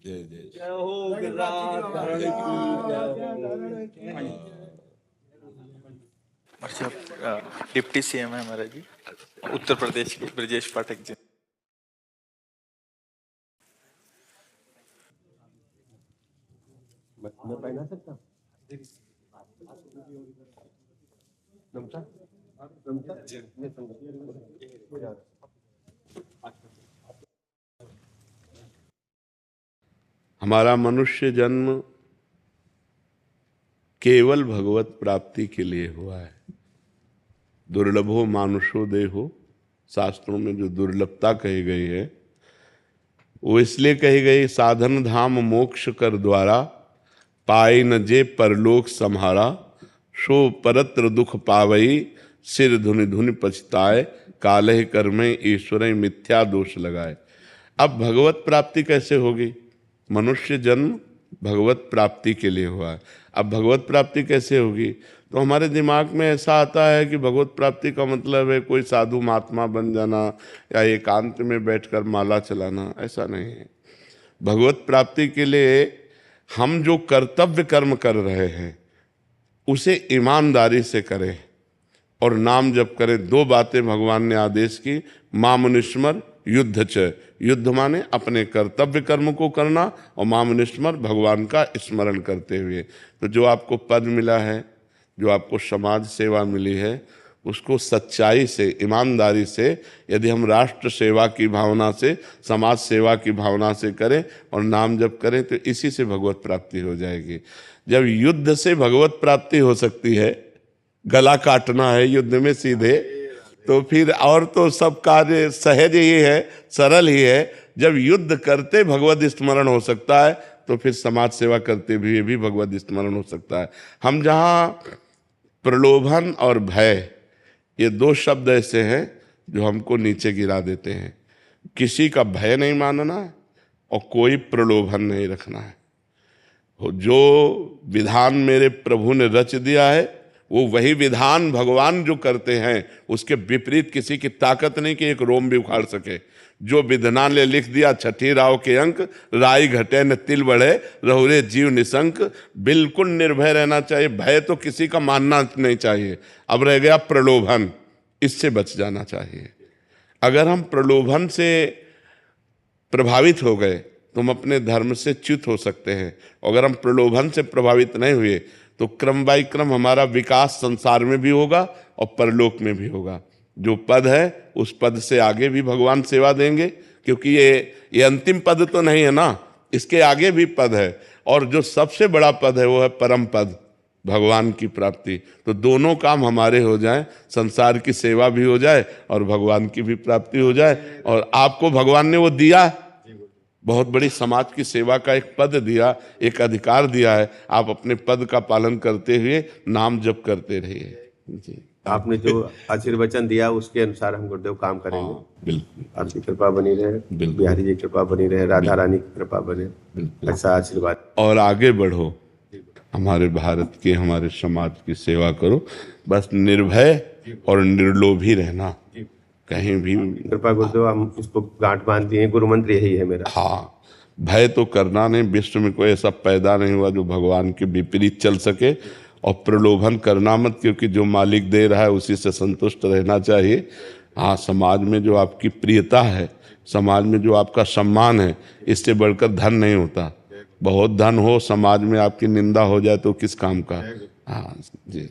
जय जय जय हो गिरिराज धरण की जय। डिप्टी सीएम है हमारा जी, उत्तर प्रदेश के ब्रजेश पाठक जी। मैं पहना सकता हमारा मनुष्य जन्म केवल भगवत प्राप्ति के लिए हुआ है। दुर्लभो मानुषो देहो, शास्त्रों में जो दुर्लभता कही गई है वो इसलिए कही गई, साधन धाम मोक्ष कर द्वारा पाई न जे परलोक सम्हारा, सो परत्र दुख पावई सिर धुनि धुनि पछताए, कालह कर्मे ईश्वर मिथ्या दोष लगाए। अब भगवत प्राप्ति कैसे होगी? मनुष्य जन्म भगवत प्राप्ति के लिए हुआ है। अब भगवत प्राप्ति कैसे होगी? तो हमारे दिमाग में ऐसा आता है कि भगवत प्राप्ति का मतलब है कोई साधु महात्मा बन जाना या एकांत में बैठकर माला चलाना। ऐसा नहीं है। भगवत प्राप्ति के लिए हम जो कर्तव्य कर्म कर रहे हैं उसे ईमानदारी से करें और नाम जप करें। दो बातें भगवान ने आदेश की, मामुनिस्मर युद्ध च। युद्ध माने अपने कर्तव्य कर्म को करना और मामुनिस्मर भगवान का स्मरण करते हुए। तो जो आपको पद मिला है, जो आपको समाज सेवा मिली है, उसको सच्चाई से, ईमानदारी से, यदि हम राष्ट्र सेवा की भावना से, समाज सेवा की भावना से करें और नाम जप करें तो इसी से भगवत प्राप्ति हो जाएगी। जब युद्ध से भगवत प्राप्ति हो सकती है, गला काटना है युद्ध में सीधे, तो फिर और तो सब कार्य सहज ही है, सरल ही है। जब युद्ध करते भगवत स्मरण हो सकता है तो फिर समाज सेवा करते हुए भी भगवत स्मरण हो सकता है। हम जहाँ प्रलोभन और भय, ये दो शब्द ऐसे हैं जो हमको नीचे गिरा देते हैं। किसी का भय नहीं मानना है और कोई प्रलोभन नहीं रखना है। जो विधान मेरे प्रभु ने रच दिया है वो वही विधान भगवान जो करते हैं, उसके विपरीत किसी की ताकत नहीं कि एक रोम भी उखाड़ सके। जो विधान ने लिख दिया, छठी राव के अंक, राई घटे न तिल बढ़े, रहुरे जीव निशंक। बिल्कुल निर्भय रहना चाहिए, भय तो किसी का मानना नहीं चाहिए। अब रह गया प्रलोभन, इससे बच जाना चाहिए। अगर हम प्रलोभन से प्रभावित हो गए तो हम अपने धर्म से च्युत हो सकते हैं। अगर हम प्रलोभन से प्रभावित नहीं हुए तो क्रम बाई क्रम हमारा विकास संसार में भी होगा और परलोक में भी होगा। जो पद है उस पद से आगे भी भगवान सेवा देंगे, क्योंकि ये अंतिम पद तो नहीं है ना, इसके आगे भी पद है। और जो सबसे बड़ा पद है वो है परम पद, भगवान की प्राप्ति। तो दोनों काम हमारे हो जाए, संसार की सेवा भी हो जाए और भगवान की भी प्राप्ति हो जाए। और आपको भगवान ने वो दिया, बहुत बड़ी समाज की सेवा का एक पद दिया, एक अधिकार दिया है। आप अपने पद का पालन करते हुए नाम जप करते रहिए। जी, आपने जो आशीर्वचन दिया उसके अनुसार हम गुरुदेव काम करेंगे। बिल्कुल, आपकी कृपा बनी रहे, बिहारी जी की कृपा बनी रहे, राधा रानी की कृपा बने, ऐसा आशीर्वाद। और आगे बढ़ो, हमारे भारत की, हमारे समाज की सेवा करो। बस निर्भय और निर्लोभी रहना, कहीं भी। कृपा गुरुदेव, हम इसको गांठ बांध दिए, गुरु मंत्र यही है मेरा। हाँ, भय तो करना नहीं। विश्व में कोई ऐसा पैदा नहीं हुआ जो भगवान के विपरीत चल सके। और प्रलोभन करना मत, क्योंकि जो मालिक दे रहा है उसी से संतुष्ट रहना चाहिए। हाँ, समाज में जो आपकी प्रियता है, समाज में जो आपका सम्मान है, इससे बढ़कर धन नहीं होता। बहुत धन हो, समाज में आपकी निंदा हो जाए तो किस काम का। हाँ जी।